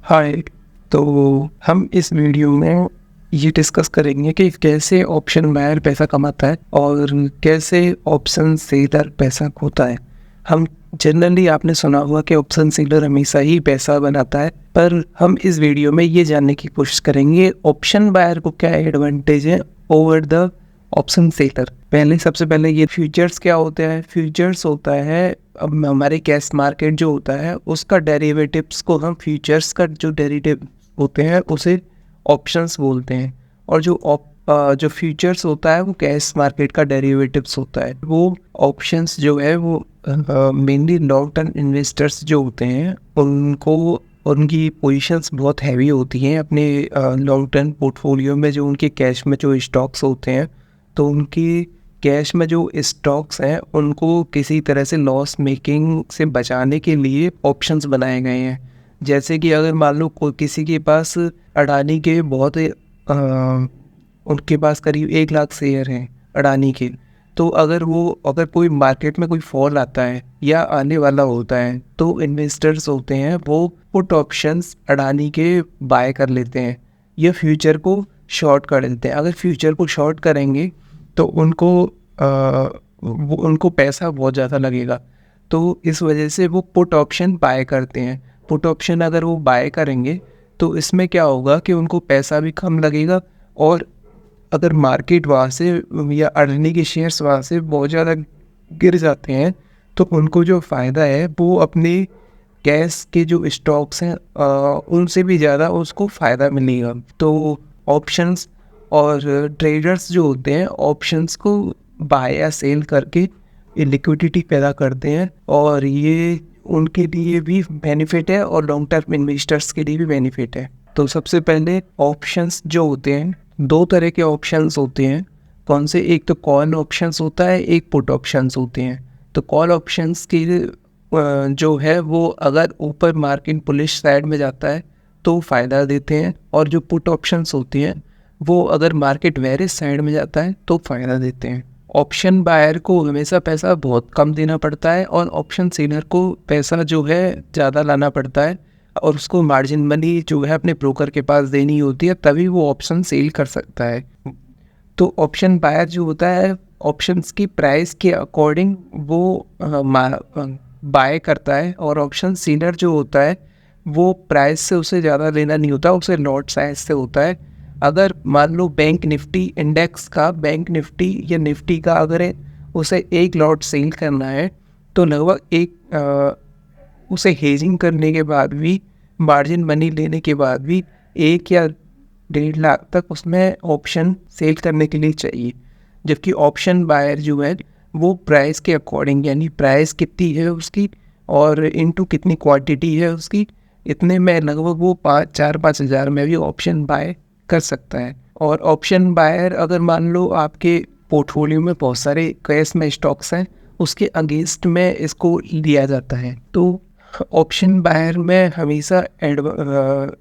हाय। तो हम इस वीडियो में ये डिस्कस करेंगे कि कैसे ऑप्शन बायर पैसा कमाता है और कैसे ऑप्शन सेलर पैसा खोता है। हम जनरली आपने सुना हुआ कि ऑप्शन सेलर हमेशा ही पैसा बनाता है, पर हम इस वीडियो में ये जानने की कोशिश करेंगे ऑप्शन बायर को क्या एडवांटेज है ओवर द ऑप्शन सेलर। सबसे पहले ये फ्यूचर्स क्या होता है। फ्यूचर्स होता है अब हमारे कैश मार्केट जो होता है उसका डेरिवेटिव्स को हम फ्यूचर्स का जो डेरिवेटिव होते हैं उसे ऑप्शंस बोलते हैं, और जो फ्यूचर्स होता है वो कैश मार्केट का डेरिवेटिव्स होता है। वो ऑप्शंस जो है वो मेनली लॉन्ग टर्म इन्वेस्टर्स जो होते हैं उनको उनकी पोजीशंस बहुत हैवी होती हैं अपने लॉन्ग टर्म पोर्टफोलियो में। जो उनके कैश में जो स्टॉक्स होते हैं तो उनकी कैश में जो स्टॉक्स हैं उनको किसी तरह से लॉस मेकिंग से बचाने के लिए ऑप्शंस बनाए गए हैं। जैसे कि अगर मान लो कोई किसी के पास अडानी के उनके पास करीब 1 लाख शेयर हैं अडानी के, तो अगर कोई मार्केट में कोई फॉल आता है या आने वाला होता है तो इन्वेस्टर्स होते हैं वो पुट ऑप्शंस अडानी के बाय कर लेते हैं या फ्यूचर को शॉर्ट कर देते हैं। अगर फ्यूचर को शॉर्ट करेंगे तो उनको पैसा बहुत ज़्यादा लगेगा, तो इस वजह से वो पुट ऑप्शन बाय करते हैं। पुट ऑप्शन अगर वो बाय करेंगे तो इसमें क्या होगा कि उनको पैसा भी कम लगेगा, और अगर मार्केट वहाँ से या अडानी के शेयर्स वहाँ से बहुत ज़्यादा गिर जाते हैं तो उनको जो फ़ायदा है वो अपने कैश के जो स्टॉक्स हैं उनसे भी ज़्यादा उसको फ़ायदा मिलेगा। तो ऑप्शंस और ट्रेडर्स जो होते हैं ऑप्शंस को बाय या सेल करके ये लिक्विडिटी पैदा करते हैं, और ये उनके लिए भी बेनिफिट है और लॉन्ग टर्म इन्वेस्टर्स के लिए भी बेनिफिट है। तो सबसे पहले ऑप्शंस जो होते हैं, 2 तरह के ऑप्शंस होते हैं। कौन से? एक तो कॉल ऑप्शंस होता है, एक पुट ऑप्शंस होते हैं। तो कॉल ऑप्शंस की जो है वो अगर ऊपर मार्केट बुलिश साइड में जाता है तो फ़ायदा देते हैं, और जो पुट ऑप्शंस होती हैं वो अगर मार्केट बेरिश साइड में जाता है तो फ़ायदा देते हैं। ऑप्शन बायर को हमेशा पैसा बहुत कम देना पड़ता है और ऑप्शन सेलर को पैसा जो है ज़्यादा लाना पड़ता है, और उसको मार्जिन मनी जो है अपने ब्रोकर के पास देनी होती है, तभी वो ऑप्शन सेल कर सकता है। तो ऑप्शन बायर जो होता है ऑप्शंस की प्राइस के अकॉर्डिंग वो बाय करता है, और ऑप्शन सेलर जो होता है वो प्राइस से उसे ज़्यादा लेना नहीं होता, उसे लॉट साइज से होता है। अगर मान लो बैंक निफ्टी इंडेक्स का, बैंक निफ्टी या निफ्टी का अगर उसे 1 लॉट सेल करना है तो लगभग उसे हेजिंग करने के बाद भी, मार्जिन मनी लेने के बाद भी 1 या 1.5 लाख तक उसमें ऑप्शन सेल करने के लिए चाहिए। जबकि ऑप्शन बायर जो है वो प्राइस के अकॉर्डिंग, यानी प्राइस कितनी है उसकी और इनटू कितनी क्वांटिटी है उसकी, इतने में लगभग वो 4-5 हज़ार में भी ऑप्शन बाय कर सकता है। और ऑप्शन बायर अगर मान लो आपके पोर्टफोलियो में बहुत सारे कैश में स्टॉक्स हैं, उसके अगेंस्ट में इसको लिया जाता है। तो ऑप्शन बायर में हमेशा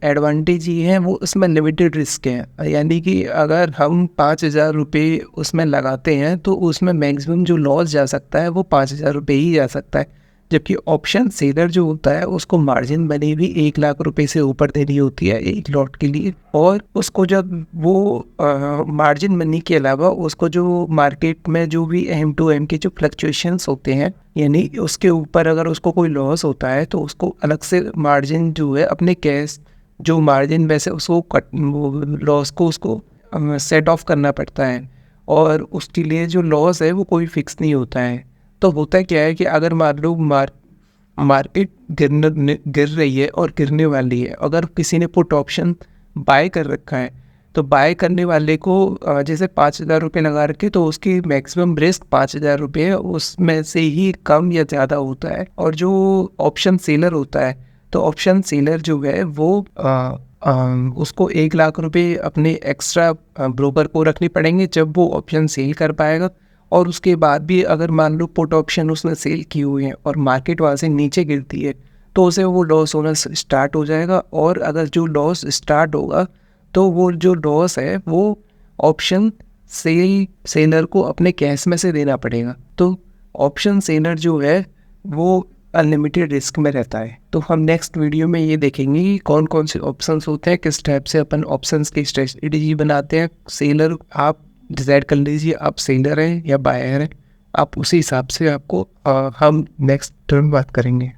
एडवांटेज ये है वो उसमें लिमिटेड रिस्क है, यानी कि अगर हम 5,000 रुपये उसमें लगाते हैं तो उसमें मैक्सिमम जो लॉस जा सकता है वो 5,000 रुपये ही जा सकता है। जबकि ऑप्शन सेलर जो होता है उसको मार्जिन मनी भी 1 लाख रुपए से ऊपर देनी होती है 1 लॉट के लिए, और उसको जब वो मार्जिन मनी के अलावा उसको जो मार्केट में जो भी M2M के जो फ्लक्चुएशंस होते हैं, यानी उसके ऊपर अगर उसको कोई लॉस होता है तो उसको अलग से मार्जिन जो है अपने कैश जो मार्जिन में से उसको लॉस को उसको सेट ऑफ करना पड़ता है, और उसके लिए जो लॉस है वो कोई फिक्स नहीं होता है। तो होता क्या है कि अगर मान लो मार्केट गिर रही है और गिरने वाली है, अगर किसी ने पुट ऑप्शन बाय कर रखा है तो बाय करने वाले को जैसे 5,000 रुपये लगा रखे तो उसकी मैक्सिमम रिस्क 5,000 रुपये है, उसमें से ही कम या ज़्यादा होता है। और जो ऑप्शन सेलर होता है तो ऑप्शन सेलर जो है वो उसको 1 लाख रुपये अपने एक्स्ट्रा ब्रोकर को रखने पड़ेंगे जब वो ऑप्शन सेल कर पाएगा। और उसके बाद भी अगर मान लो पुट ऑप्शन उसने सेल किए हुए हैं और मार्केट वहाँ से नीचे गिरती है तो उसे वो लॉस होना स्टार्ट हो जाएगा, और अगर जो लॉस स्टार्ट होगा तो वो जो लॉस है वो ऑप्शन सेलर को अपने कैश में से देना पड़ेगा। तो ऑप्शन सेलर जो है वो अनलिमिटेड रिस्क में रहता है। तो हम नेक्स्ट वीडियो में ये देखेंगे कि कौन कौन से ऑप्शंस होते हैं, किस टाइप से अपन ऑप्शंस की स्ट्रेटजी बनाते हैं। सेलर आप डिसाइड कर लीजिए आप सेलर हैं या बायर हैं, आप उसी हिसाब से आपको हम नेक्स्ट टर्म बात करेंगे।